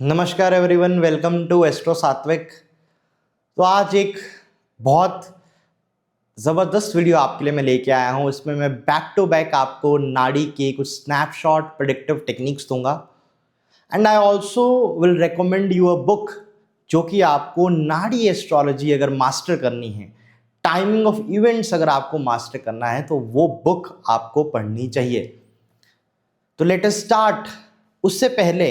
नमस्कार everyone, welcome to astro सात्विक। तो आज एक बहुत ज़बरदस्त वीडियो आपके लिए मैं लेके आया हूँ। इसमें मैं बैक टू बैक आपको नाड़ी के कुछ स्नैपशॉट प्रेडिक्टिव टेक्निक्स दूंगा and I also will recommend you a book जो कि आपको नाड़ी एस्ट्रोलॉजी अगर मास्टर करनी है, टाइमिंग ऑफ इवेंट्स अगर आपको मास्टर करना है तो वो बुक आपको पढ़नी चाहिए। तो लेट अस स्टार्ट। उससे पहले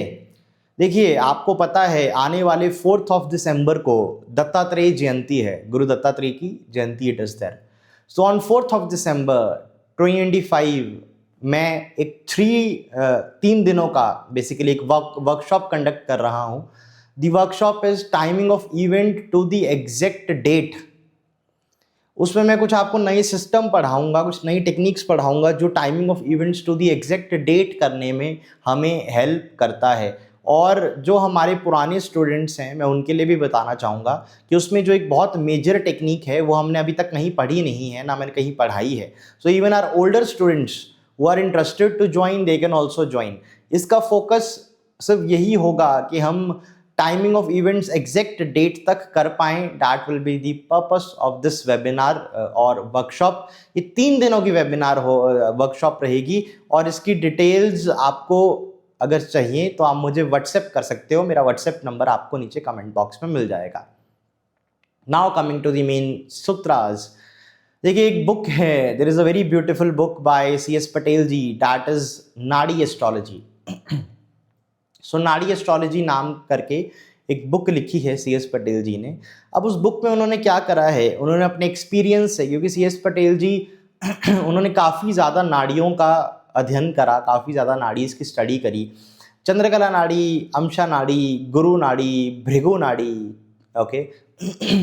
देखिए, आपको पता है आने वाले 4th ऑफ दिसंबर को दत्तात्रेय जयंती है, गुरु दत्तात्रेय की Jayanti it is there. So on 4th of December 2025 मैं एक 3 दिनों का बेसिकली एक वर्कशॉप कंडक्ट कर रहा हूं। The workshop is timing of event to the exact date. उसमें मैं कुछ आपको नए सिस्टम पढ़ाऊंगा, कुछ नई टेक्निक्स पढ़ाऊंगा जो timing of events to the exact date करने में हमें हेल्प करता है। और जो हमारे पुराने स्टूडेंट्स हैं मैं उनके लिए भी बताना चाहूँगा कि उसमें जो एक बहुत मेजर टेक्निक है वो हमने अभी तक कहीं पढ़ी नहीं है, ना मैंने कहीं पढ़ाई है। So even our older students who are interested to join they can also join. इसका फोकस सिर्फ यही होगा कि हम timing of events exact date तक कर पाएं। That will be the purpose of this webinar और वर्कशॉप। ये 3 दिनों की वेबिनार वर्कशॉप रहेगी और इसकी डिटेल्स आपको अगर चाहिए तो आप मुझे व्हाट्सएप कर सकते हो। मेरा व्हाट्सएप नंबर आपको नीचे कमेंट बॉक्स में मिल जाएगा। Now coming to the main sutras. देखिए, एक बुक है, there is a very beautiful book by CS Patel ji, that is Nadi astrology. So Nadi astrology नाम करके एक बुक लिखी है CS पटेल जी ने। अब उस बुक में उन्होंने क्या करा है, उन्होंने अपने एक्सपीरियंस से, क्योंकि CS पटेल जी उन्होंने काफ़ी ज़्यादा नाड़ियों का अध्ययन करा, काफ़ी ज़्यादा नाड़ीज की स्टडी करी। चंद्रकला नाड़ी, अमशा नाड़ी, गुरु नाड़ी, भृगु नाड़ी, ओके।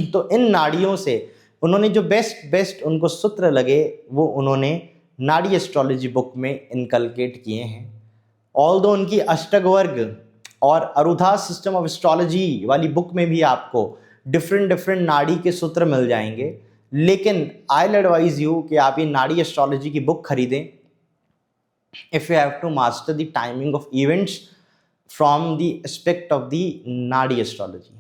तो इन नाड़ियों से उन्होंने जो बेस्ट बेस्ट उनको सूत्र लगे वो उन्होंने नाड़ी एस्ट्रोलॉजी बुक में इनकलकेट किए हैं। ऑल्दो उनकी अष्टक वर्ग और अरुधा सिस्टम ऑफ एस्ट्रोलॉजी वाली बुक में भी आपको डिफरेंट डिफरेंट नाड़ी के सूत्र मिल जाएंगे, लेकिन आई विल एडवाइज यू कि आप ये नाड़ी एस्ट्रोलॉजी की बुक खरीदें if you have to master the timing of events from the aspect of the nadi astrology.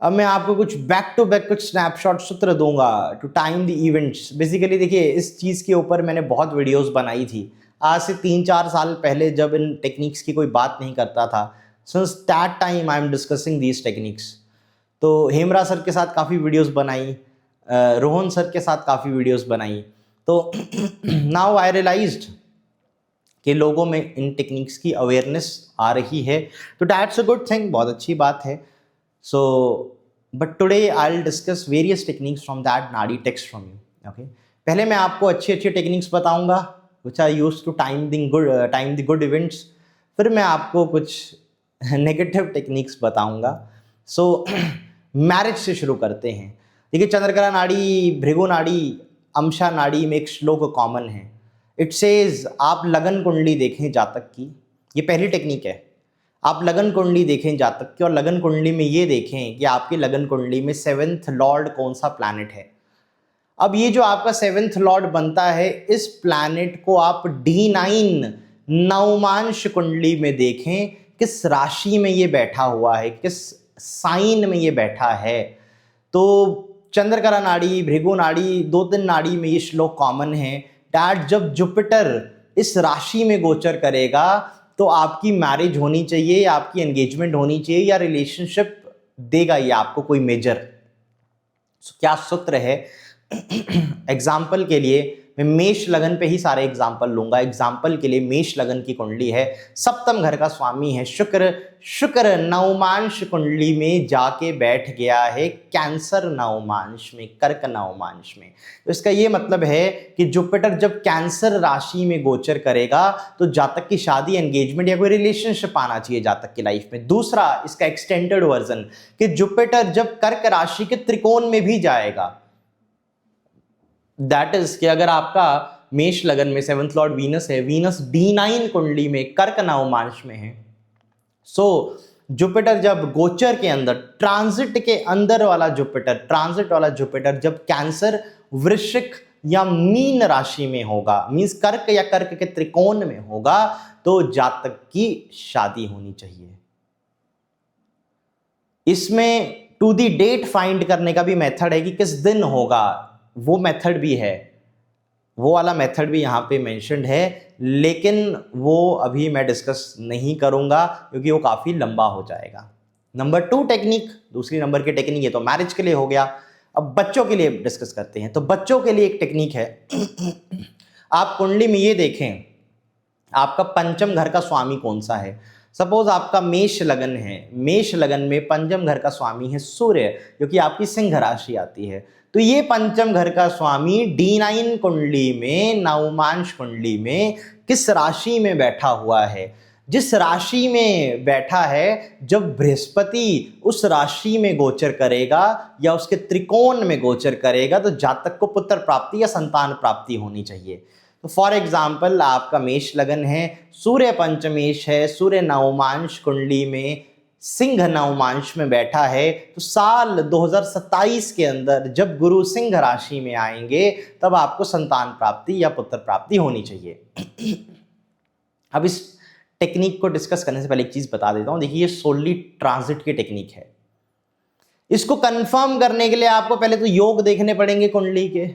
अब मैं आपको कुछ बैक टू बैक कुछ स्नैपशॉट सूत्र दूंगा to time the events. Basically देखिए, इस चीज़ के ऊपर मैंने बहुत वीडियोस बनाई थी आज से 3-4 साल पहले, जब इन टेक्निक्स की कोई बात नहीं करता था। Since that time I am discussing these techniques. तो हेमरा सर के साथ काफ़ी वीडियोस बनाई, रोहन सर के साथ काफ़ी वीडियोस बनाई। तो नाउ आई रियलाइज्ड कि लोगों में इन टेक्निक्स की अवेयरनेस आ रही है, तो दैट्स अ गुड थिंग, बहुत अच्छी बात है। So, but today I'll discuss various techniques from that Nadi text from you. Okay. पहले मैं आपको अच्छी अच्छी टेक्निक्स बताऊंगा which are used to time the good events. फिर मैं आपको कुछ नेगेटिव टेक्निक्स बताऊंगा। सो मैरिज से शुरू करते हैं। देखिए, चंद्रकला नाड़ी, भृगु नाड़ी, अमशा नाड़ी में एक श्लोक कॉमन है। इट सेज, आप लगन कुंडली देखें जातक की। ये पहली टेक्निक है। आप लगन कुंडली देखें जातक की और लगन कुंडली में ये देखें कि आपकी लगन कुंडली में 7th लॉर्ड कौन सा प्लैनेट है। अब ये जो आपका 7th लॉर्ड बनता है, इस प्लैनेट को आप D9 नवमांश कुंडली में देखें, किस राशि में ये बैठा हुआ है, किस साइन में ये बैठा है। तो चंद्रकला नाड़ी, भृगु नाड़ी, 2-3 नाड़ी में ये श्लोक कॉमन है। डैट जब जुपिटर इस राशि में गोचर करेगा तो आपकी मैरिज होनी चाहिए, आपकी एंगेजमेंट होनी चाहिए, या रिलेशनशिप देगा ये आपको कोई मेजर। क्या सूत्र है? एग्जाम्पल के लिए मैं मेष लगन पे ही सारे एग्जाम्पल लूंगा। एग्जाम्पल के लिए मेष लगन की कुंडली है, सप्तम घर का स्वामी है शुक्र। शुक्र नवमांश कुंडली में जाके बैठ गया है कैंसर नवमांश में, कर्क नवमांश में। तो इसका ये मतलब है कि जुपिटर जब कैंसर राशि में गोचर करेगा तो जातक की शादी, एंगेजमेंट या कोई रिलेशनशिप आना चाहिए जातक की लाइफ में। दूसरा, इसका एक्सटेंडेड वर्जन कि जुपिटर जब कर्क राशि के त्रिकोण में भी जाएगा, दैट इज कि अगर आपका मेष लगन में 7th लॉर्ड वीनस है, वीनस D9 कुंडली में कर्क नवमांश में है। सो जुपिटर जब गोचर के अंदर, ट्रांजिट के अंदर वाला जुपिटर, ट्रांजिट वाला जुपिटर जब कैंसर, वृश्चिक, या मीन राशि में होगा, मीन्स कर्क या कर्क के त्रिकोण में होगा, तो जातक की शादी होनी चाहिए। इसमें टू दी डेट फाइंड करने का भी मेथड है कि किस दिन होगा, वो मेथड भी है, वो वाला मेथड भी यहाँ पे मेंशन्ड है, लेकिन वो अभी मैं डिस्कस नहीं करूंगा क्योंकि वो काफ़ी लंबा हो जाएगा। नंबर 2 टेक्निक, दूसरी नंबर की टेक्निक, ये तो मैरिज के लिए हो गया। अब बच्चों के लिए डिस्कस करते हैं। तो बच्चों के लिए एक टेक्निक है आप कुंडली में ये देखें आपका पंचम घर का स्वामी कौन सा है। सपोज आपका मेष लगन है, मेष लगन में पंचम घर का स्वामी है सूर्य, क्योंकि आपकी सिंह राशि आती है। तो ये पंचम घर का स्वामी D9 कुंडली में, नवमांश कुंडली में किस राशि में बैठा हुआ है। जिस राशि में बैठा है, जब बृहस्पति उस राशि में गोचर करेगा या उसके त्रिकोण में गोचर करेगा, तो जातक को पुत्र प्राप्ति या संतान प्राप्ति होनी चाहिए। तो फॉर एग्जाम्पल आपका मेष लगन है, सूर्य पंचमेश है, सूर्य नवमांश कुंडली में सिंह नवमांश में बैठा है, तो साल 2027 के अंदर जब गुरु सिंह राशि में आएंगे तब आपको संतान प्राप्ति या पुत्र प्राप्ति होनी चाहिए। अब इस टेक्निक को डिस्कस करने से पहले एक चीज बता देता हूं। देखिए, ये सोनली ट्रांजिट की टेक्निक है। इसको कंफर्म करने के लिए आपको पहले तो योग देखने पड़ेंगे कुंडली के।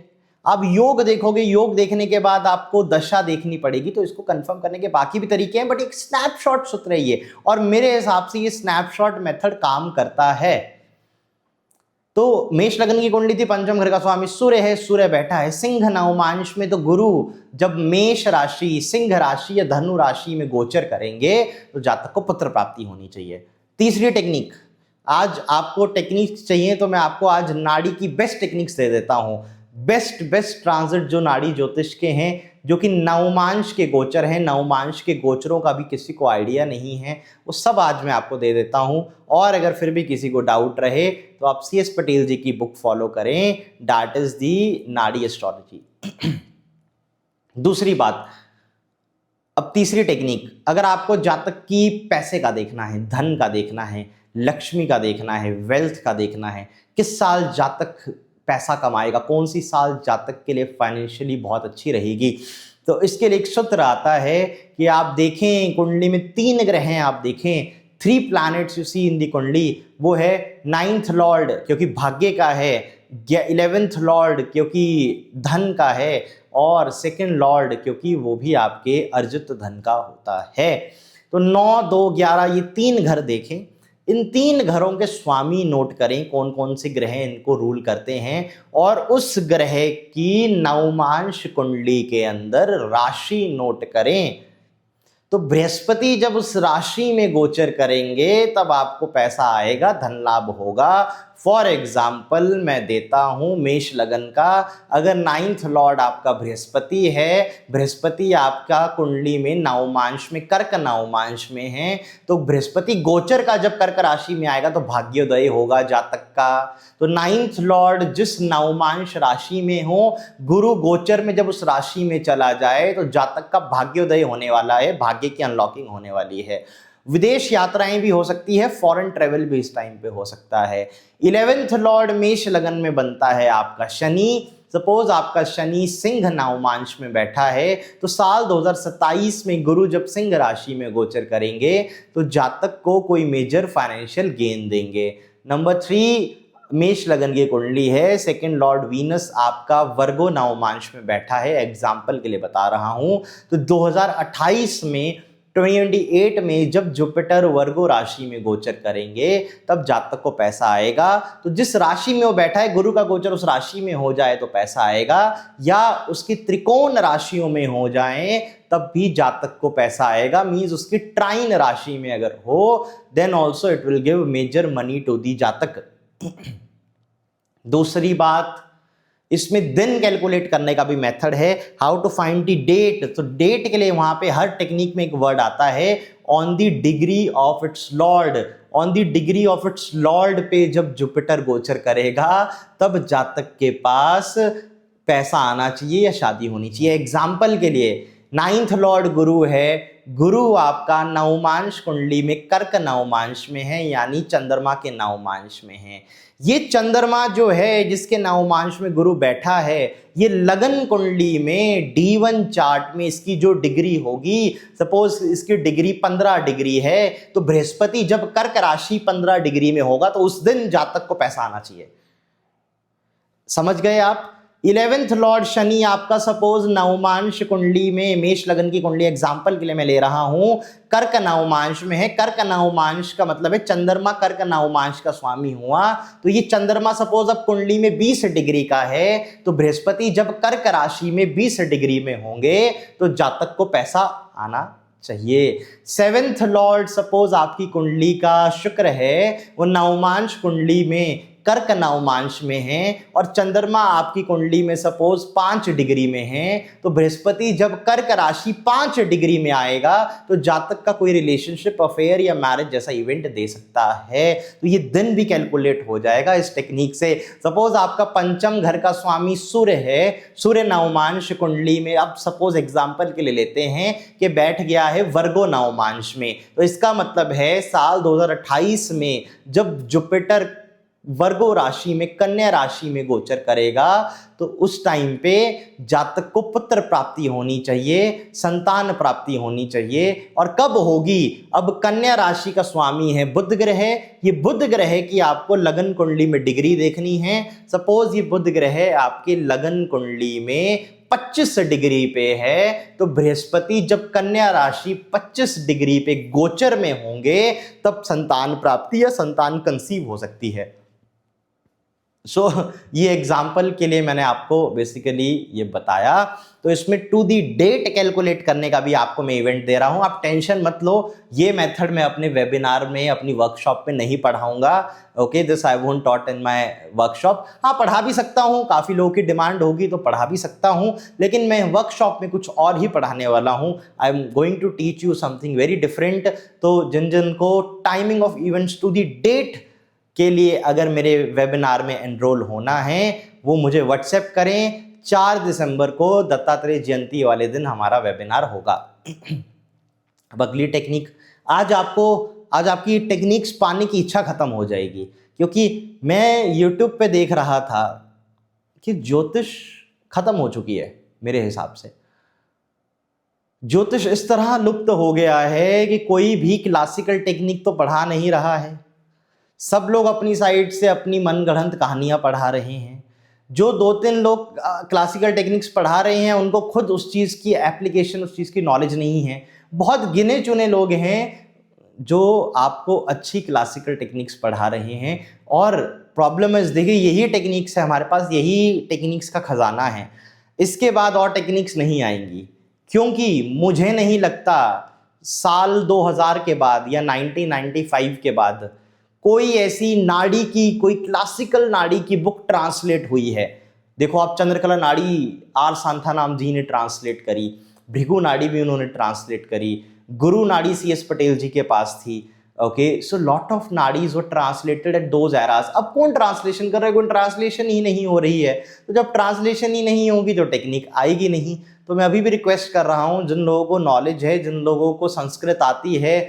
आप योग देखोगे, योग देखने के बाद आपको दशा देखनी पड़ेगी। तो इसको कंफर्म करने के बाकी भी तरीके हैं, बट एक स्नैपशॉट सूत्र है ये, और मेरे हिसाब से ये स्नैपशॉट मेथड काम करता है। तो मेष लगन की कुंडली थी, पंचम घर का स्वामी सूर्य है, सूर्य बैठा है सिंह नवमांश में। तो गुरु जब मेष राशि, सिंह राशि या धनु राशि में गोचर करेंगे तो जातक को पुत्र प्राप्ति होनी चाहिए। तीसरी टेक्निक, आज आपको टेक्निक चाहिए तो मैं आपको आज नाड़ी की बेस्ट टेक्निक्स दे देता हूं। बेस्ट ट्रांजिट जो नाड़ी ज्योतिष के हैं, जो कि नवमांश के गोचर हैं, नवमांश के गोचरों का भी किसी को आइडिया नहीं है, वो सब आज मैं आपको दे देता हूं। और अगर फिर भी किसी को डाउट रहे तो आप CS पटेल जी की बुक फॉलो करें, दैट इज दी नाड़ी एस्ट्रोलॉजी। दूसरी बात, अब तीसरी टेक्निक, अगर आपको जातक की पैसे का देखना है, धन का देखना है, लक्ष्मी का देखना है, वेल्थ का देखना है, किस साल जातक पैसा कमाएगा, कौन सी साल जातक के लिए फाइनेंशियली बहुत अच्छी रहेगी, तो इसके लिए एक सूत्र आता है कि आप देखें कुंडली में 3 ग्रह हैं, आप देखें 3 प्लैनेट्स यू सी इन दी कुंडली। वो है 9th लॉर्ड क्योंकि भाग्य का है, 11th लॉर्ड क्योंकि धन का है, और 2nd लॉर्ड क्योंकि वो भी आपके अर्जित धन का होता है। तो 9, 2, 11 ये 3 घर देखें। इन 3 घरों के स्वामी नोट करें कौन कौन से ग्रह इनको रूल करते हैं, और उस ग्रह की नवमांश कुंडली के अंदर राशि नोट करें। तो बृहस्पति जब उस राशि में गोचर करेंगे तब आपको पैसा आएगा, धन लाभ होगा। फॉर एग्जाम्पल मैं देता हूं मेष लगन का, अगर 9th लॉर्ड आपका बृहस्पति है, बृहस्पति आपका कुंडली में नवमांश में, कर्क नवमांश में है, तो बृहस्पति गोचर का जब कर्क राशि में आएगा तो भाग्योदय होगा जातक का। तो 9th लॉर्ड जिस नवमांश राशि में हो, गुरु गोचर में जब उस राशि में चला जाए तो जातक का भाग्योदय होने वाला है, भाग्य की अनलॉकिंग होने वाली है। विदेश यात्राएं भी हो सकती है, फॉरेन ट्रेवल भी इस टाइम पे हो सकता है। 11th लॉर्ड मेष लगन में बनता है आपका शनि। सपोज आपका शनि सिंह नवमांश में बैठा है, तो साल 2027 में गुरु जब सिंह राशि में गोचर करेंगे तो जातक को कोई मेजर फाइनेंशियल गेन देंगे। नंबर 3 मेष लगन की कुंडली है, 2nd लॉर्ड वीनस आपका वर्गो नवमांश में बैठा है, एग्जाम्पल के लिए बता रहा हूं। तो 2028 में 28 में जब जुपिटर वर्गो राशि में गोचर करेंगे तब जातक को पैसा आएगा। तो जिस राशि में वो बैठा है, गुरु का गोचर उस राशि में हो जाए तो पैसा आएगा, या उसकी त्रिकोण राशियों में हो जाए तब भी जातक को पैसा आएगा। मींस उसकी ट्राइन राशि में अगर हो, then also it will give major money to the jatak. दूसरी बात, इसमें दिन कैलकुलेट करने का भी मेथड है, how to find the date. तो डेट के लिए वहां पे हर टेक्निक में एक वर्ड आता है, on the degree of its Lord. On the degree of its Lord पे जब जुपिटर गोचर करेगा तब जातक के पास पैसा आना चाहिए या शादी होनी चाहिए। एग्जाम्पल के लिए 9th लॉर्ड गुरु है, गुरु आपका नवमांश कुंडली में कर्क नवमांश में है, यानी चंद्रमा के नवमांश में है। ये चंद्रमा जो है जिसके नवमांश में गुरु बैठा है, ये लगन कुंडली में D1 चार्ट में इसकी जो डिग्री होगी, सपोज इसकी डिग्री 15 डिग्री है, तो बृहस्पति जब कर्क राशि 15 डिग्री में होगा तो उस दिन जातक को पैसा आना चाहिए। समझ गए आप? 11th लॉर्ड शनि आपका सपोज नवमांश कुंडली में, मेष लगन की कुंडली एग्जांपल के लिए मैं ले रहा हूं, कर्क नवमांश में है। कर्क नवमांश का मतलब है चंद्रमा कर्क नवमांश का स्वामी हुआ, तो ये चंद्रमा सपोज अब कुंडली में 20 डिग्री का है, तो बृहस्पति जब कर्क राशि में 20 डिग्री में होंगे तो जातक को पैसा आना चाहिए। 7th लॉर्ड सपोज आपकी कुंडली का शुक्र है, वो नवमांश कुंडली में कर्क नवमांश में है और चंद्रमा आपकी कुंडली में सपोज 5 डिग्री में है, तो बृहस्पति जब कर्क राशि 5 डिग्री में आएगा तो जातक का कोई रिलेशनशिप, अफेयर या मैरिज जैसा इवेंट दे सकता है। तो ये दिन भी कैलकुलेट हो जाएगा इस टेक्निक से। सपोज आपका पंचम घर का स्वामी सूर्य है, सूर्य नवमांश कुंडली में, अब सपोज एग्जाम्पल के लिए लेते हैं कि बैठ गया है वर्गो नवमांश में, तो इसका मतलब है साल 2028 में जब जुपिटर वर्गो राशि में, कन्या राशि में गोचर करेगा, तो उस टाइम पे जातक को पुत्र प्राप्ति होनी चाहिए, संतान प्राप्ति होनी चाहिए। और कब होगी? अब कन्या राशि का स्वामी है बुध ग्रह, ये बुध ग्रह की आपको लगन कुंडली में डिग्री देखनी है। सपोज ये बुध ग्रह आपके लगन कुंडली में 25 डिग्री पे है, तो बृहस्पति जब कन्या राशि 25 डिग्री पे गोचर में होंगे तब संतान प्राप्ति या संतान कंसीव हो सकती है। ये एग्जाम्पल के लिए मैंने आपको बेसिकली ये बताया। तो इसमें टू दी डेट कैलकुलेट करने का भी आपको मैं इवेंट दे रहा हूं, आप टेंशन मत लो, ये मेथड मैं अपने वेबिनार में, अपनी वर्कशॉप में नहीं पढ़ाऊंगा। Okay, this I won't taught in my workshop. हाँ, पढ़ा भी सकता हूँ, काफ़ी लोगों की डिमांड होगी तो पढ़ा भी सकता हूँ, लेकिन मैं वर्कशॉप में कुछ और ही पढ़ाने वाला हूँ। I am going to teach you something very different. तो जिन जिन को timing of events to the date के लिए अगर मेरे वेबिनार में एनरोल होना है, वो मुझे व्हाट्सएप करें। 4 दिसंबर को दत्तात्रेय जयंती वाले दिन हमारा वेबिनार होगा। अब अगली टेक्निक, आज आपकी टेक्निक्स पाने की इच्छा खत्म हो जाएगी, क्योंकि मैं YouTube पे देख रहा था कि ज्योतिष खत्म हो चुकी है। मेरे हिसाब से ज्योतिष इस तरह लुप्त हो गया है कि कोई भी क्लासिकल टेक्निक तो पढ़ा नहीं रहा है। सब लोग अपनी साइड से अपनी मनगढ़ंत कहानियां पढ़ा रहे हैं। जो 2-3 लोग क्लासिकल टेक्निक्स पढ़ा रहे हैं उनको खुद उस चीज़ की एप्लीकेशन, उस चीज़ की नॉलेज नहीं है। बहुत गिने चुने लोग हैं जो आपको अच्छी क्लासिकल टेक्निक्स पढ़ा रहे हैं। और प्रॉब्लम है, देखिए यही टेक्निक्स है हमारे पास, यही टेक्निक्स का खजाना है। इसके बाद और टेक्निक्स नहीं आएंगी, क्योंकि मुझे नहीं लगता साल 2000 के बाद या 1995 के बाद कोई ऐसी नाड़ी की, कोई क्लासिकल नाड़ी की बुक ट्रांसलेट हुई है। देखो आप, चंद्रकला नाड़ी आर सांथानाम जी ने ट्रांसलेट करी, भृगु नाड़ी भी उन्होंने ट्रांसलेट करी, गुरु नाड़ी CS पटेल जी के पास थी। Okay, so lot of nadis were translated at those eras. अब कौन ट्रांसलेशन कर रहा है? कोई ट्रांसलेशन ही नहीं हो रही है। तो जब ट्रांसलेशन ही नहीं होगी तो टेक्निक आएगी नहीं। तो मैं अभी भी रिक्वेस्ट कर रहा हूँ, जिन लोगों को नॉलेज है, जिन लोगों को संस्कृत आती है,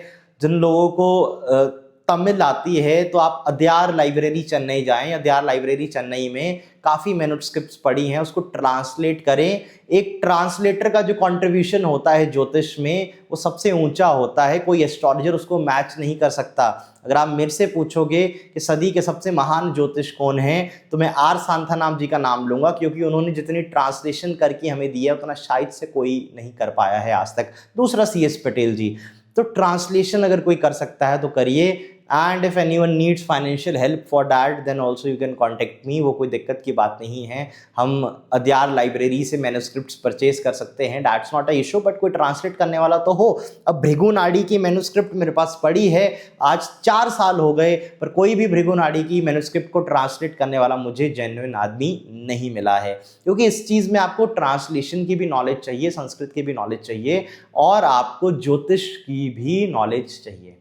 जिन लोगों को तमिल आती है, तो आप अद्यार लाइब्रेरी चेन्नई जाएं। अद्यार लाइब्रेरी चेन्नई में काफ़ी मैन्युस्क्रिप्ट्स पड़ी हैं, उसको ट्रांसलेट करें। एक ट्रांसलेटर का जो कंट्रीब्यूशन होता है ज्योतिष में, वो सबसे ऊंचा होता है। कोई एस्ट्रोलॉजर उसको मैच नहीं कर सकता। अगर आप मेरे से पूछोगे कि सदी के सबसे महान ज्योतिष कौन हैं, तो मैं आर सांथानाम जी का नाम लूँगा, क्योंकि उन्होंने जितनी ट्रांसलेशन करके हमें दिया उतना शायद से कोई नहीं कर पाया है आज तक। दूसरा CS पटेल जी। तो ट्रांसलेशन अगर कोई कर सकता है तो करिए। And if anyone needs financial help for that then also you can contact me. वो कोई दिक्कत की बात नहीं है, हम अद्यार लाइब्रेरी से मैन्युस्क्रिप्ट्स परचेज कर सकते हैं, that's not a issue. But कोई ट्रांसलेट करने वाला तो हो। अब भृगु नाड़ी की मैन्युस्क्रिप्ट मेरे पास पड़ी है, आज 4 साल हो गए, पर कोई भी भृगु नाड़ी की मैन्युस्क्रिप्ट को ट्रांसलेट करने वाला मुझे जेन्युइन आदमी नहीं मिला है। क्योंकि इस चीज़ में आपको ट्रांसलेशन की भी नॉलेज चाहिए, संस्कृत की भी नॉलेज चाहिए, और आपको ज्योतिष की भी नॉलेज चाहिए।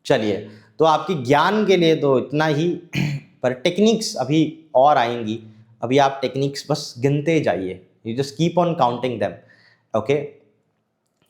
चलिए, तो आपके ज्ञान के लिए तो इतना ही, पर टेक्निक्स अभी और आएंगी। अभी आप टेक्निक्स बस गिनते जाइए, you just keep on counting them. Okay,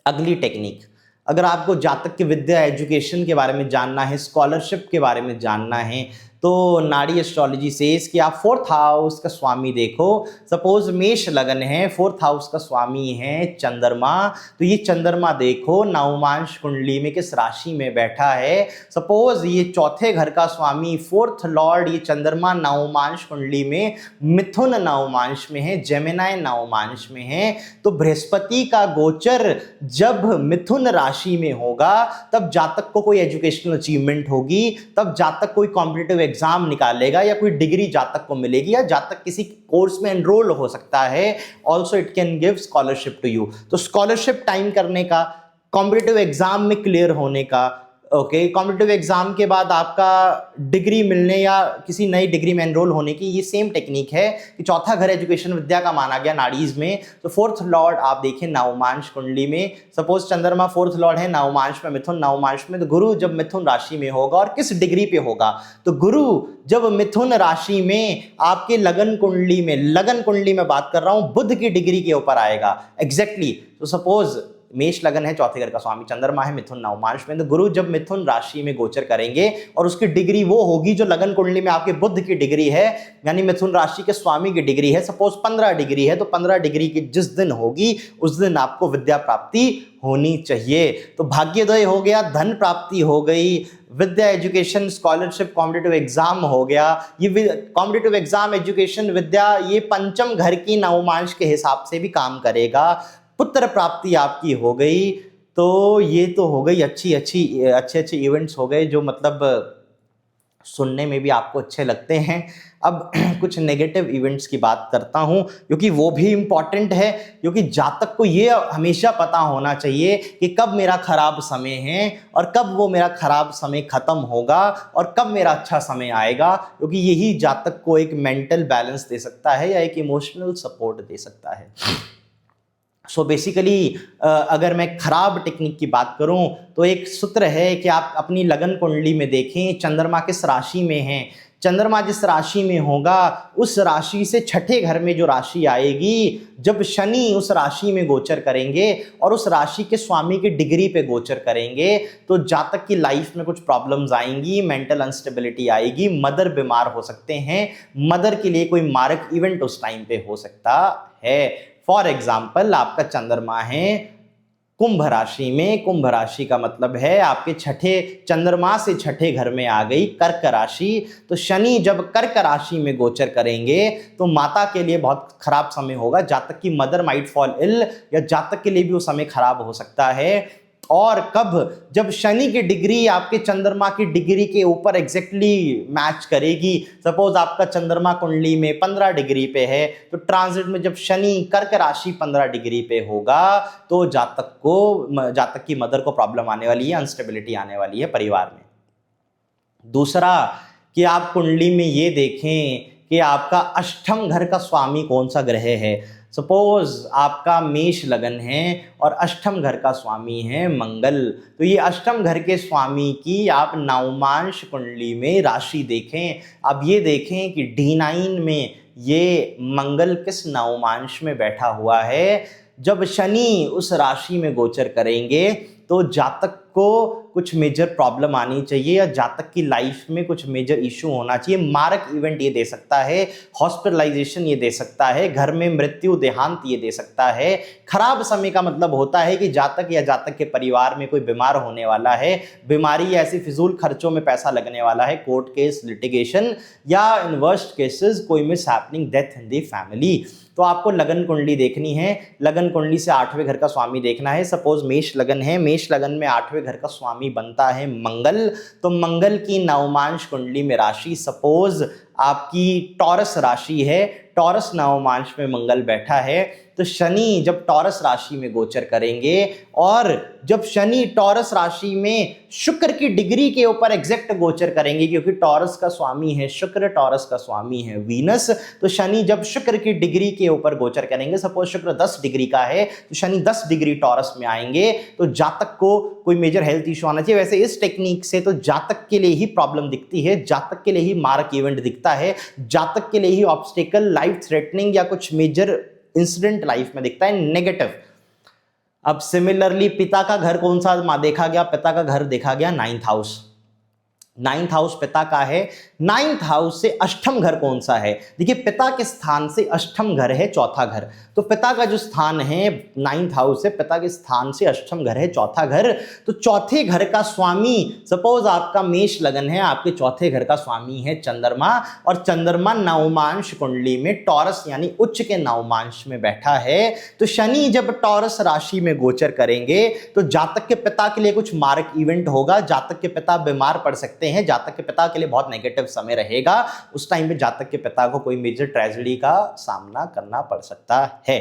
अगली टेक्निक, अगर आपको जातक की विद्या एजुकेशन के बारे में जानना है, स्कॉलरशिप के बारे में जानना है, तो नाड़ी एस्ट्रोलॉजी सेज कि आप 4th हाउस का स्वामी देखो। सपोज मेष लगन है, 4th हाउस का स्वामी है चंद्रमा, तो ये चंद्रमा देखो नवमांश कुंडली में किस राशि में बैठा है। सपोज ये चौथे घर का स्वामी 4th लॉर्ड ये चंद्रमा नवमांश कुंडली में मिथुन नवमांश में है, जेमिनाई नवमांश में है, तो बृहस्पति का गोचर जब मिथुन राशि में होगा तब जातक को कोई एजुकेशनल अचीवमेंट होगी, तब जातक कोई कॉम्पिटिटिव एग्जाम निकालेगा या कोई डिग्री जातक को मिलेगी या जातक किसी कोर्स में एनरोल हो सकता है। Also it can give scholarship to you. तो स्कॉलरशिप टाइम करने का, कॉम्पिटिटिव एग्जाम में क्लियर होने का, ओके, कॉम्पिटिटिव एग्जाम के बाद आपका डिग्री मिलने या किसी नई डिग्री में एनरोल होने की ये सेम टेक्निक है कि चौथा घर एजुकेशन विद्या का माना गया नाड़ीज में। तो 4th लॉर्ड आप देखें नवमांश कुंडली में, सपोज चंद्रमा 4th लॉर्ड है नवमांश में, मिथुन नवमांश में, तो गुरु जब मिथुन राशि में होगा और किस डिग्री पे होगा, तो गुरु जब मिथुन राशि में आपके लगन कुंडली में बात कर रहा हूं, बुध की डिग्री के ऊपर आएगा एग्जैक्टली। तो सपोज मेष लगन है, चौथे घर का स्वामी चंद्रमा है, मिथुन नवमांश में, तो गुरु जब मिथुन राशि में गोचर करेंगे और उसकी डिग्री वो होगी जो लगन कुंडली में आपके बुध की डिग्री है, यानी मिथुन राशि के स्वामी की डिग्री है। सपोज 15 डिग्री है, तो 15 डिग्री की जिस दिन होगी उस दिन आपको विद्या प्राप्ति होनी चाहिए। तो भाग्योदय हो गया, धन प्राप्ति हो गई, विद्या एजुकेशन स्कॉलरशिप कॉम्पिटिटिव एग्जाम हो गया। ये कॉम्पिटिटिव एग्जाम एजुकेशन विद्या ये पंचम घर की नवमांश के हिसाब से भी काम करेगा। पुत्र प्राप्ति आपकी हो गई। तो ये तो हो गई अच्छे इवेंट्स हो गए जो मतलब सुनने में भी आपको अच्छे लगते हैं। अब कुछ नेगेटिव इवेंट्स की बात करता हूं क्योंकि वो भी इंपॉर्टेंट है, क्योंकि जातक को ये हमेशा पता होना चाहिए कि कब मेरा खराब समय है और कब वो मेरा खराब समय खत्म होगा और कब मेरा अच्छा समय आएगा, क्योंकि यही जातक को एक मेंटल बैलेंस दे सकता है या एक इमोशनल सपोर्ट दे सकता है। सो बेसिकली अगर मैं खराब टेक्निक की बात करूं तो एक सूत्र है कि आप अपनी लगन कुंडली में देखें चंद्रमा किस राशि में है। चंद्रमा जिस राशि में होगा उस राशि से छठे घर में जो राशि आएगी, जब शनि उस राशि में गोचर करेंगे और उस राशि के स्वामी की डिग्री पे गोचर करेंगे, तो जातक की लाइफ में कुछ प्रॉब्लम्स आएंगी, मेंटल अनस्टेबिलिटी आएगी, मदर बीमार हो सकते हैं, मदर के लिए कोई मारक इवेंट उस टाइम पे हो सकता है। फॉर एग्जाम्पल आपका चंद्रमा है कुंभ राशि में, कुंभ राशि का मतलब है आपके चंद्रमा से छठे घर में आ गई कर्क राशि, तो शनि जब कर्क राशि में गोचर करेंगे तो माता के लिए बहुत खराब समय होगा, जातक की मदर माइट फॉल इल या जातक के लिए भी वो समय खराब हो सकता है। और कब, जब शनि की डिग्री आपके चंद्रमा की डिग्री के ऊपर एग्जैक्टली मैच करेगी। सपोज आपका चंद्रमा कुंडली में 15 डिग्री पे है, तो ट्रांजिट में जब शनि कर्क राशि 15 डिग्री पे होगा तो जातक की मदर को प्रॉब्लम आने वाली है, अनस्टेबिलिटी आने वाली है परिवार में। दूसरा कि आप कुंडली में ये देखें कि आपका अष्टम घर का स्वामी कौन सा ग्रह है। सपोज आपका मेष लगन है और अष्टम घर का स्वामी है मंगल, तो ये अष्टम घर के स्वामी की आप नवमांश कुंडली में राशि देखें। अब ये देखें कि D9 में ये मंगल किस नवमांश में बैठा हुआ है। जब शनि उस राशि में गोचर करेंगे तो जातक को कुछ मेजर प्रॉब्लम आनी चाहिए या जातक की लाइफ में कुछ मेजर इशू होना चाहिए। मारक इवेंट ये दे सकता है, हॉस्पिटलाइजेशन ये दे सकता है, घर में मृत्यु देहांत ये दे सकता है। खराब समय का मतलब होता है कि जातक या जातक के परिवार में कोई बीमार होने वाला है, बीमारी या ऐसी फिजूल खर्चों में पैसा लगने वाला है, कोर्ट केस, लिटिगेशन या इन वर्स्ट केसेस कोई miss happening death in the family. तो आपको लगन कुंडली देखनी है, लगन कुंडली से 8वें घर का स्वामी देखना है। सपोज मेष लगन है, मेष लगन में 8वें घर का स्वामी बनता है मंगल, तो मंगल की नवमांश कुंडली में राशि, सपोज आपकी टॉरस राशि है, टॉरस नवमांश में मंगल बैठा है, तो शनि जब टॉरस राशि में गोचर करेंगे और जब शनि टॉरस राशि में शुक्र की डिग्री के ऊपर एग्जैक्ट गोचर करेंगे, क्योंकि टॉरस का स्वामी है शुक्र, टॉरस का स्वामी है वीनस, तो शनि जब शुक्र की डिग्री के ऊपर गोचर करेंगे, सपोज शुक्र 10 डिग्री का है तो शनि 10 डिग्री टॉरस में आएंगे, तो जातक को कोई मेजर हेल्थ इशू आना चाहिए। वैसे इस टेक्निक से तो जातक के लिए ही प्रॉब्लम दिखती है, जातक के लिए ही मारक इवेंट दिखता है, जातक के लिए ही ऑब्स्टेकल, लाइफ थ्रेटनिंग या कुछ मेजर इंसिडेंट लाइफ में दिखता है नेगेटिव। अब सिमिलरली पिता का घर कौन सा देखा गया, पिता का घर देखा गया 9th हाउस। 9th हाउस पिता का है। 9th हाउस से अष्टम घर कौन सा है? देखिए पिता के स्थान से अष्टम घर है चौथा घर। तो पिता का जो स्थान है 9th हाउस से, पिता के स्थान से अष्टम घर है चौथा घर। तो चौथे घर का स्वामी, सपोज आपका मेष लगन है, आपके चौथे घर का स्वामी है चंद्रमा, और चंद्रमा नवमांश कुंडली में टॉरस यानी उच्च के नवमांश में बैठा है। तो शनि जब टॉरस राशि में गोचर करेंगे तो जातक के पिता के लिए कुछ मारक इवेंट होगा, जातक के पिता बीमार पड़ सकते हैं, जातक के पिता के लिए बहुत नेगेटिव समय रहेगा। उस टाइम पे जातक के पिता को कोई मेजर ट्रेजेडी का सामना करना पड़ सकता है।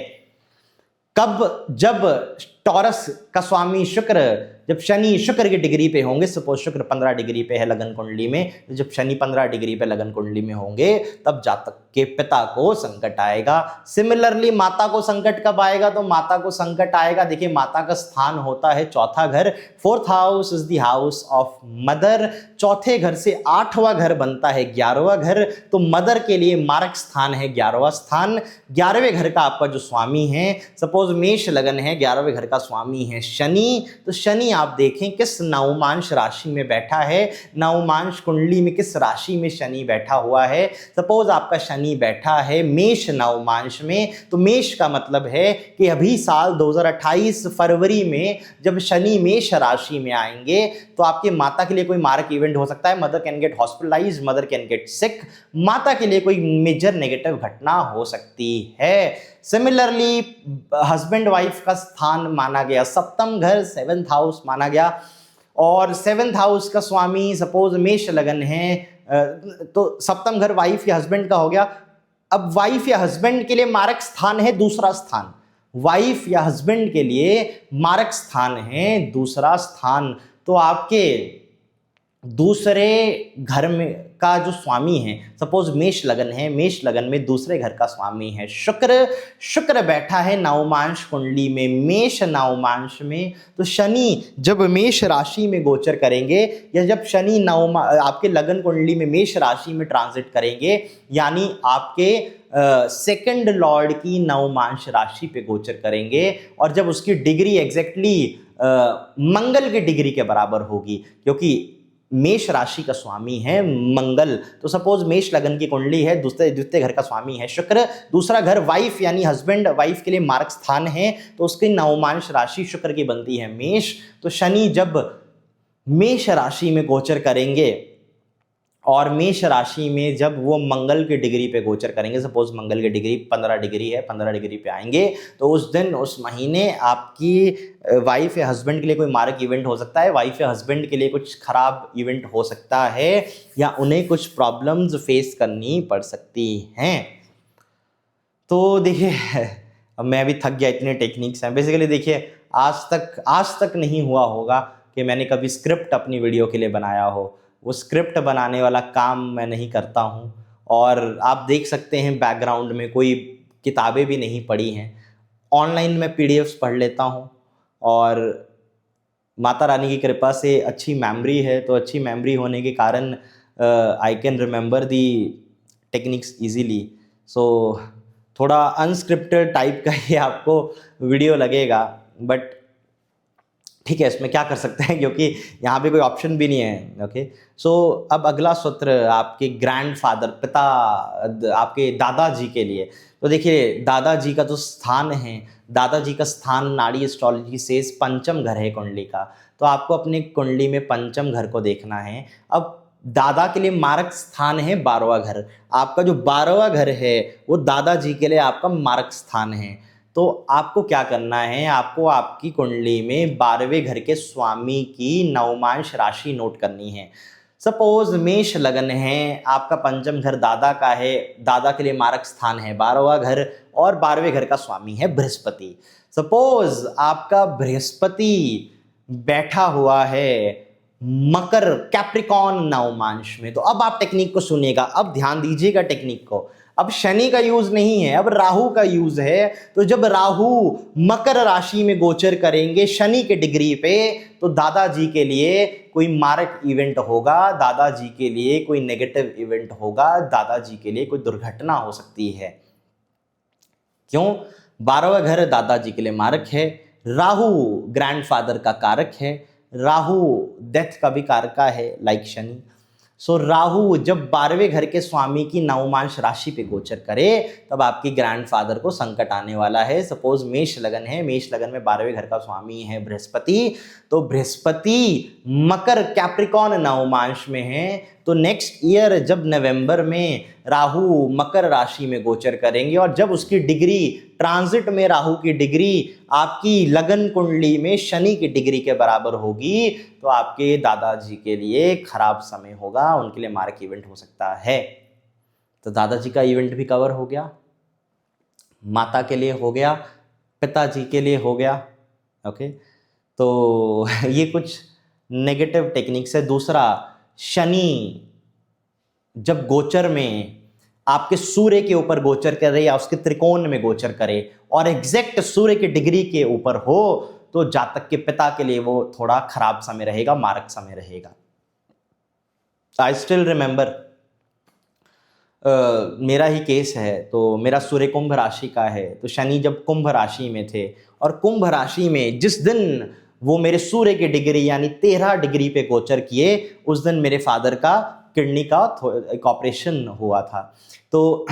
कब? जब टॉरस का स्वामी शुक्र, जब शनि शुक्र की डिग्री पे होंगे, सपोज शुक्र 15 डिग्री पे है लगन कुंडली में, तो जब शनि 15 डिग्री पे लगन कुंडली में होंगे तब जातक के पिता को संकट आएगा। सिमिलरली माता को संकट कब आएगा? तो माता को संकट आएगा, देखिए माता का स्थान होता है चौथा घर। 4th house is the house of mother. चौथे घर से 8वां घर बनता है 11वां घर। तो मदर के लिए मारक स्थान है 11वां स्थान। 11वें घर का आपका जो स्वामी है, सपोज मेष लगन है, 11वें घर का स्वामी है शनि। तो शनि आप देखें किस नवमांश राशि में बैठा है, नवमांश कुंडली में किस राशि में शनि बैठा हुआ है। सपोज आपका शनि बैठा है मेष नवमांश में, तो मेष का मतलब है कि अभी साल 2028 फरवरी में जब शनि मेष राशि में आएंगे तो आपके माता के लिए कोई मारक इवेंट हो सकता है। Mother can get hospitalised, mother can get sick, माता के लिए कोई मेजर नेगेटिव घटना हो सकती है। सिमिलरली हस्बैंड वाइफ का स्थान माना गया सप्तम घर, 7th हाउस माना गया, और 7th हाउस का स्वामी सपोज मेष लगन है, तो सप्तम घर वाइफ या हस्बैंड का हो गया। अब वाइफ या हस्बैंड के लिए मारक स्थान है दूसरा स्थान, वाइफ या हस्बैंड के लिए मारक स्थान है दूसरा स्थान। तो आपके दूसरे घर में का जो स्वामी है, सपोज मेष लगन है, मेष लगन में दूसरे घर का स्वामी है शुक्र। शुक्र बैठा है नवमांश कुंडली में, मेष नवमांश में। तो शनि जब मेष राशि में गोचर करेंगे, या जब शनि आपके लगन कुंडली में मेष राशि में ट्रांजिट करेंगे, यानी आपके सेकंड लॉर्ड की नवमांश राशि पे गोचर करेंगे, और जब उसकी डिग्री एग्जैक्टली मंगल की डिग्री के बराबर होगी, क्योंकि मेष राशि का स्वामी है मंगल। तो सपोज मेष लगन की कुंडली है, द्वितीय घर का स्वामी है शुक्र, दूसरा घर वाइफ यानी हस्बैंड वाइफ के लिए मारक स्थान है, तो उसकी नवमांश राशि शुक्र की बनती है मेष। तो शनि जब मेष राशि में गोचर करेंगे और मेष राशि में जब वो मंगल की डिग्री पे गोचर करेंगे, सपोज मंगल की डिग्री 15 डिग्री है, 15 डिग्री पे आएंगे, तो उस दिन उस महीने आपकी वाइफ या हस्बैंड के लिए कोई मारक इवेंट हो सकता है, वाइफ या हस्बैंड के लिए कुछ खराब इवेंट हो सकता है, या उन्हें कुछ प्रॉब्लम्स फेस करनी पड़ सकती हैं। तो देखिए अब मैं भी थक गया, इतने टेक्निक्स हैं। बेसिकली देखिए आज तक नहीं हुआ होगा कि मैंने कभी स्क्रिप्ट अपनी वीडियो के लिए बनाया हो। वो स्क्रिप्ट बनाने वाला काम मैं नहीं करता हूँ, और आप देख सकते हैं बैकग्राउंड में कोई किताबें भी नहीं पढ़ी हैं। ऑनलाइन मैं PDFs पढ़ लेता हूँ, और माता रानी की कृपा से अच्छी मेमोरी है, तो अच्छी मेमोरी होने के कारण I can remember the techniques easily. So थोड़ा अनस्क्रिप्टेड टाइप का ही आपको वीडियो लगेगा, बट ठीक है, इसमें क्या कर सकते हैं, क्योंकि यहाँ पे कोई ऑप्शन भी नहीं है। ओके, सो अब अगला सूत्र आपके ग्रैंडफादर, पिता, आपके दादाजी के लिए। तो देखिए दादाजी का जो स्थान है, दादाजी का स्थान नाड़ी एस्ट्रोलॉजी से पंचम घर है कुंडली का, तो आपको अपनी कुंडली में पंचम घर को देखना है। अब दादा के लिए मारक स्थान है 12वां घर, आपका जो 12वां घर है वो दादाजी के लिए आपका मारक स्थान है। तो आपको क्या करना है, आपको आपकी कुंडली में 12वें घर के स्वामी की नवमांश राशि नोट करनी है। सपोज मेष लगन है, आपका पंचम घर दादा का है, दादा के लिए मारक स्थान है 12वां घर, और 12वें घर का स्वामी है बृहस्पति। सपोज आपका बृहस्पति बैठा हुआ है मकर कैप्रिकॉन नवमांश में, तो अब आप टेक्निक को सुनिएगा, अब ध्यान दीजिएगा टेक्निक को। अब शनि का यूज नहीं है, अब राहु का यूज है। तो जब राहु मकर राशि में गोचर करेंगे शनि के डिग्री पे, तो दादाजी के लिए कोई मारक इवेंट होगा, दादाजी के लिए कोई नेगेटिव इवेंट होगा, दादाजी के लिए कोई दुर्घटना हो सकती है। क्यों? 12वां घर दादाजी के लिए मारक है, राहु ग्रैंडफादर का कारक है, राहु डेथ का भी कारका है लाइक शनि। सो राहु जब 12वें घर के स्वामी की नवमांश राशि पे गोचर करे तब आपकी ग्रैंडफादर को संकट आने वाला है। सपोज मेष लगन है, मेष लगन में 12वें घर का स्वामी है बृहस्पति, तो बृहस्पति मकर कैप्रिकॉन नवमांश में है, तो नेक्स्ट ईयर जब नवंबर में राहु मकर राशि में गोचर करेंगे और जब उसकी डिग्री ट्रांजिट में राहु की डिग्री आपकी लगन कुंडली में शनि की डिग्री के बराबर होगी तो आपके दादाजी के लिए खराब समय होगा, उनके लिए मार्क इवेंट हो सकता है। तो दादाजी का इवेंट भी कवर हो गया, माता के लिए हो गया, पिताजी के लिए हो गया। ओके, तो ये कुछ नेगेटिव टेक्निक्स है। दूसरा, शनि जब गोचर में आपके सूर्य के ऊपर गोचर करे या उसके त्रिकोण में गोचर करे और एग्जैक्ट सूर्य की डिग्री के ऊपर हो तो जातक के पिता के लिए वो थोड़ा खराब समय रहेगा, मारक समय रहेगा। आई स्टिल रिमेंबर, मेरा ही केस है, तो मेरा सूर्य कुंभ राशि का है, तो शनि जब कुंभ राशि में थे और कुंभ राशि में जिस दिन वो मेरे सूर्य की डिग्री यानी 13 डिग्री पे गोचर किए उस दिन मेरे फादर का किडनी का एक ऑपरेशन हुआ था। तो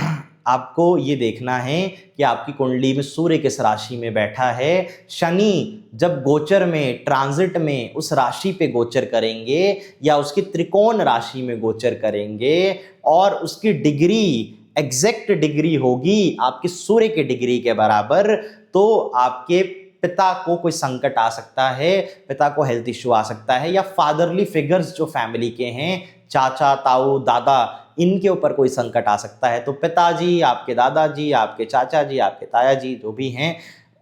आपको ये देखना है कि आपकी कुंडली में सूर्य किस राशि में बैठा है। शनि जब गोचर में ट्रांजिट में उस राशि पे गोचर करेंगे या उसकी त्रिकोण राशि में गोचर करेंगे और उसकी डिग्री एग्जैक्ट डिग्री होगी आपकी सूर्य की डिग्री के बराबर, तो आपके पिता को कोई संकट आ सकता है, पिता को हेल्थ इश्यू आ सकता है या फादरली फिगर्स जो फैमिली के हैं, चाचा ताऊ दादा, इनके ऊपर कोई संकट आ सकता है। तो पिताजी, आपके दादाजी, आपके चाचा जी, आपके ताया जी जो भी हैं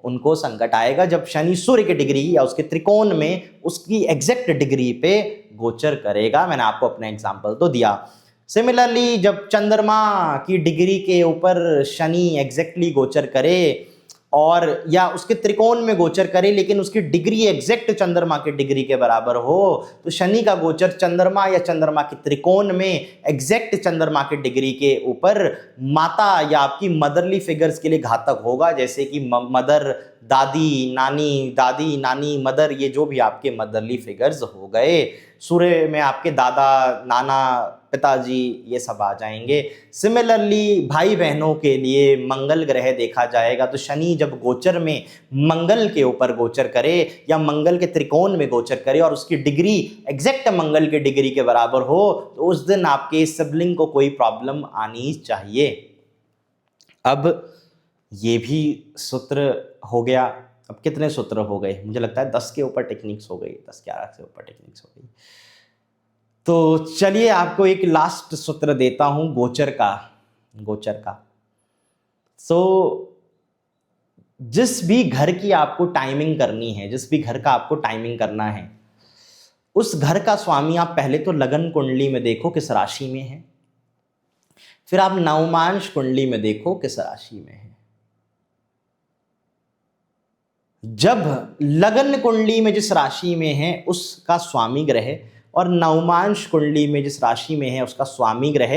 उनको संकट आएगा जब शनि सूर्य की डिग्री या उसके त्रिकोण में उसकी एग्जैक्ट डिग्री पे गोचर करेगा। मैंने आपको अपना एग्जांपल तो दिया। सिमिलरली जब चंद्रमा की डिग्री के ऊपर शनि एग्जैक्टली गोचर करे और या उसके त्रिकोण में गोचर करे लेकिन उसकी डिग्री एग्जैक्ट चंद्रमा की डिग्री के बराबर हो, तो शनि का गोचर चंद्रमा या चंद्रमा के त्रिकोण में एग्जैक्ट चंद्रमा की डिग्री के ऊपर माता या आपकी मदरली फिगर्स के लिए घातक होगा, जैसे कि मदर, दादी नानी मदर, ये जो भी आपके मदरली फिगर्स हो गए। सूर्य में आपके दादा नाना पिताजी ये सब आ जाएंगे। सिमिलरली भाई बहनों के लिए मंगल ग्रह देखा जाएगा, तो शनि जब गोचर में मंगल के ऊपर गोचर करे या मंगल के त्रिकोण में गोचर करे और उसकी डिग्री एग्जैक्ट मंगल के डिग्री के बराबर हो तो उस दिन आपके सिबलिंग को कोई प्रॉब्लम आनी चाहिए। अब ये भी सूत्र हो गया। अब कितने सूत्र हो गए? मुझे लगता है 10 के ऊपर टेक्निक्स हो गई, 10-11 से ऊपर टेक्निक्स हो गई। तो चलिए आपको एक लास्ट सूत्र देता हूं गोचर का। सो जिस भी घर की आपको टाइमिंग करनी है, जिस भी घर का आपको टाइमिंग करना है, उस घर का स्वामी आप पहले तो लगन कुंडली में देखो किस राशि में है, फिर आप नवमांश कुंडली में देखो किस राशि में है। जब लगन कुंडली में जिस राशि में है उसका स्वामी ग्रह और नवमांश कुंडली में जिस राशि में है उसका स्वामी ग्रह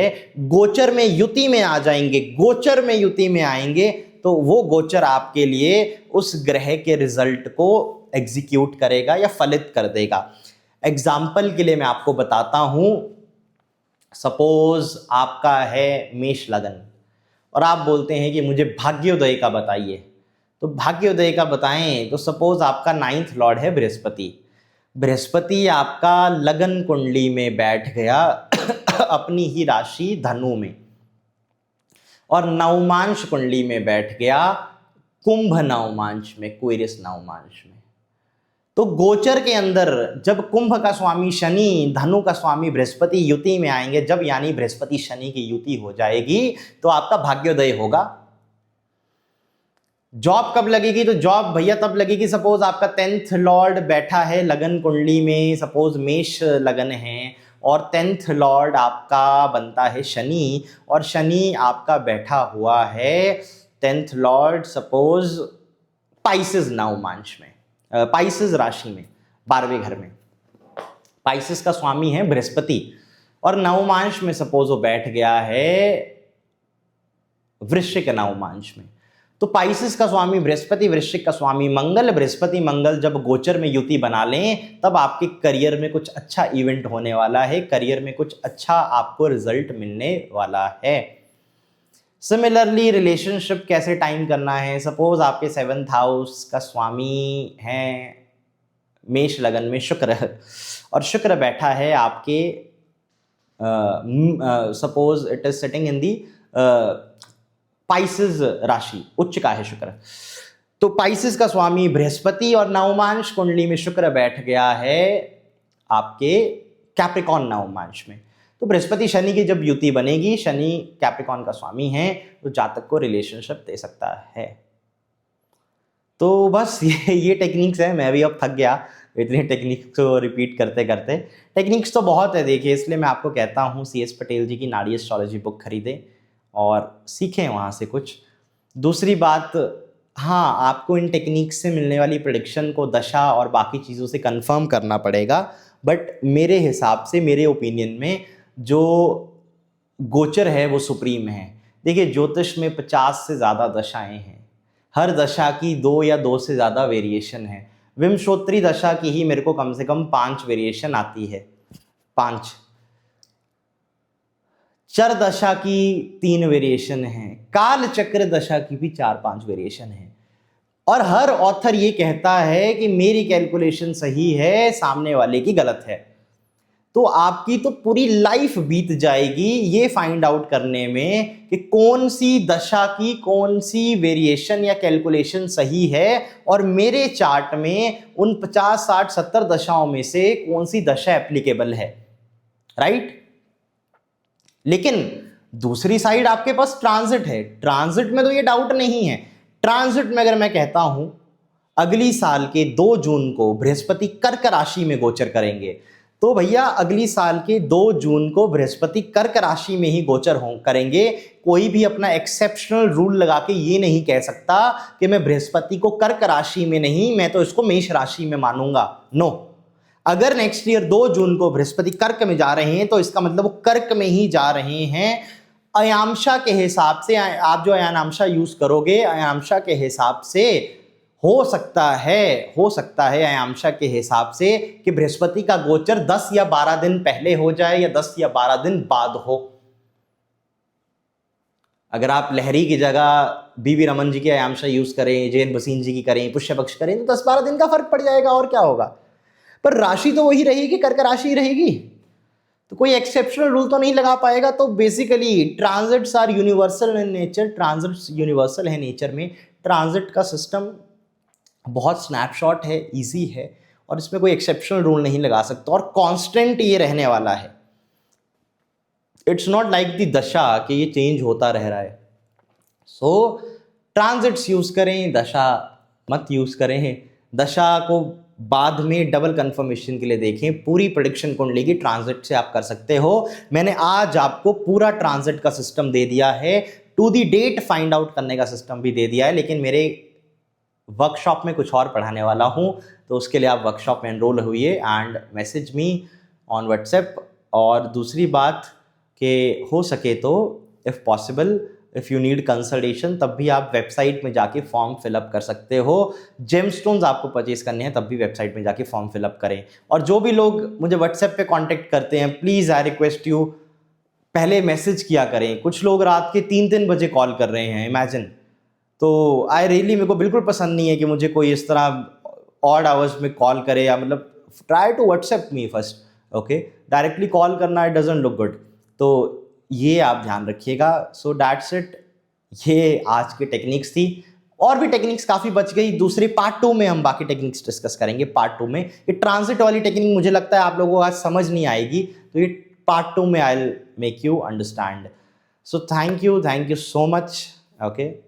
गोचर में युति में आ जाएंगे, गोचर में युति में आएंगे, तो वो गोचर आपके लिए उस ग्रह के रिजल्ट को एग्जीक्यूट करेगा या फलित कर देगा। एग्जाम्पल के लिए मैं आपको बताता हूं, सपोज आपका है मेष लगन और आप बोलते हैं कि मुझे भाग्योदय का बताइए, तो भाग्योदय का बताएं तो सपोज आपका 9th लॉर्ड है बृहस्पति आपका लगन कुंडली में बैठ गया अपनी ही राशि धनु में और नवमांश कुंडली में बैठ गया कुंभ नवमांश में, क्वेरियस नवमांश में। तो गोचर के अंदर जब कुंभ का स्वामी शनि, धनु का स्वामी बृहस्पति युति में आएंगे, जब यानी बृहस्पति शनि की युति हो जाएगी तो आपका भाग्योदय होगा। जॉब कब लगेगी? तो जॉब भैया तब लगेगी सपोज आपका 10th लॉर्ड बैठा है लगन कुंडली में, सपोज मेष लगन है और 10th लॉर्ड आपका बनता है शनि और शनि आपका बैठा हुआ है 10th लॉर्ड सपोज पाइसेस नवमांश में, पाइसेस राशि में 12वें घर में। पाइसेस का स्वामी है बृहस्पति और नवमांश में सपोज वो बैठ गया है वृश्चिक नवमांश में। तो पाइसेस का स्वामी बृहस्पति, वृश्चिक का स्वामी मंगल, बृहस्पति मंगल जब गोचर में युति बना लें तब आपके करियर में कुछ अच्छा इवेंट होने वाला है, करियर में कुछ अच्छा आपको रिजल्ट मिलने वाला है। सिमिलरली रिलेशनशिप कैसे टाइम करना है, सपोज आपके 7th हाउस का स्वामी है मेष लगन में शुक्र, और शुक्र बैठा है आपके suppose it is sitting in the Pisces राशि, उच्च का है शुक्र, तो पाइसेस का स्वामी बृहस्पति और नवमांश कुंडली में शुक्र बैठ गया है आपके कैप्रिकॉन नवमांश में। तो बृहस्पति शनि की जब युति बनेगी, शनि कैप्रिकॉन का स्वामी है, तो जातक को रिलेशनशिप दे सकता है। तो बस ये टेक्निक्स है। मैं भी अब थक गया इतनी टेक्निक्स को रिपीट करते करते। टेक्निक्स तो बहुत है देखिए, इसलिए मैं आपको कहता हूँ CS पटेल जी की नाड़ी एस्ट्रोलॉजी बुक खरीदें और सीखें वहाँ से कुछ। दूसरी बात, हाँ, आपको इन टेक्निक्स से मिलने वाली प्रेडिक्शन को दशा और बाकी चीज़ों से कंफर्म करना पड़ेगा, बट मेरे हिसाब से, मेरे ओपिनियन में जो गोचर है वो सुप्रीम है। देखिए ज्योतिष में 50 से ज़्यादा दशाएं हैं, हर दशा की 2 या 2 से ज़्यादा वेरिएशन है। विंशोत्तरी दशा की ही मेरे को कम से कम 5 वेरिएशन आती है, 5। चर दशा की 3 वेरिएशन है, काल चक्र दशा की भी 4-5 वेरिएशन है। और हर ऑथर ये कहता है कि मेरी कैलकुलेशन सही है, सामने वाले की गलत है। तो आपकी तो पूरी लाइफ बीत जाएगी ये फाइंड आउट करने में कि कौन सी दशा की कौन सी वेरिएशन या कैलकुलेशन सही है, और मेरे चार्ट में उन 50, 60, 70 दशाओं में से कौन सी दशा एप्लीकेबल है, राइट। लेकिन दूसरी साइड आपके पास ट्रांजिट है। ट्रांजिट में तो ये डाउट नहीं है। ट्रांजिट में अगर मैं कहता हूं अगली साल के 2 जून को बृहस्पति कर्क राशि में गोचर करेंगे, तो भैया अगली साल के 2 जून को बृहस्पति कर्क राशि में ही गोचर करेंगे। कोई भी अपना एक्सेप्शनल रूल लगा के ये नहीं कह सकता कि मैं बृहस्पति को कर्क राशि में नहीं, मैं तो इसको मेष राशि में मानूंगा। नो, अगर नेक्स्ट ईयर 2 जून को बृहस्पति कर्क में जा रहे हैं तो इसका मतलब वो कर्क में ही जा रहे हैं। अयांशा के हिसाब से, आप जो अयांशा यूज करोगे, अयांशा के हिसाब से हो सकता है अयांशा के हिसाब से कि बृहस्पति का गोचर 10 या 12 दिन पहले हो जाए या 10 या 12 दिन बाद हो। अगर आप लहरी की जगह बीवी रमन जी की अयांशा यूज करें, जैन भसीन जी की करें, पुष्य पक्ष करें, तो 10-12 दिन का फर्क पड़ जाएगा, और क्या होगा। पर राशि तो वही रहेगी, कर्क राशि रहेगी, तो कोई एक्सेप्शनल रूल तो नहीं लगा पाएगा। तो basically transits are universal in nature, transits universal है नेचर में। ट्रांजिट का सिस्टम बहुत स्नैपशॉट है, इजी है, और इसमें कोई एक्सेप्शनल रूल नहीं लगा सकता, और कांस्टेंट ये रहने वाला है। इट्स नॉट लाइक द दशा कि ये चेंज होता रह रहा है। सो ट्रांजिट्स यूज करें, दशा मत यूज करें। दशा को बाद में डबल कंफर्मेशन के लिए देखें। पूरी प्रेडिक्शन कुंडली की ट्रांजिट से आप कर सकते हो। मैंने आज आपको पूरा ट्रांजिट का सिस्टम दे दिया है, to the date find out करने का सिस्टम भी दे दिया है, लेकिन मेरे वर्कशॉप में कुछ और पढ़ाने वाला हूं, तो उसके लिए आप वर्कशॉप में एनरोल हुई and message me on WhatsApp. और दूसरी बात कि हो सके तो if possible, if you need consultation, तब भी आप वेबसाइट में जाके फॉर्म फिलअप कर सकते हो। जेमस्टोन्स आपको परचेज करने हैं, तब भी वेबसाइट में जाके फॉर्म फिलअप करें। और जो भी लोग मुझे व्हाट्सएप पे कांटेक्ट करते हैं, प्लीज़ आई रिक्वेस्ट यू, पहले मैसेज किया करें। कुछ लोग रात के 3-3 बजे कॉल कर रहे हैं, इमेजिन। तो मेरे को बिल्कुल पसंद नहीं है कि मुझे कोई इस तरह ऑड आवर्स में कॉल करे, या मतलब try to WhatsApp me first, okay. Directly call करना इट डजंट लुक गुड, तो ये आप ध्यान रखिएगा। सो दैट्स इट, ये आज की टेक्निक्स थी। और भी टेक्निक्स काफ़ी बच गई, दूसरे पार्ट 2 में हम बाकी टेक्निक्स डिस्कस करेंगे। पार्ट 2 में ये ट्रांजिट वाली टेक्निक मुझे लगता है आप लोगों को आज समझ नहीं आएगी, तो ये पार्ट 2 में I will make you understand. So thank you so much, okay.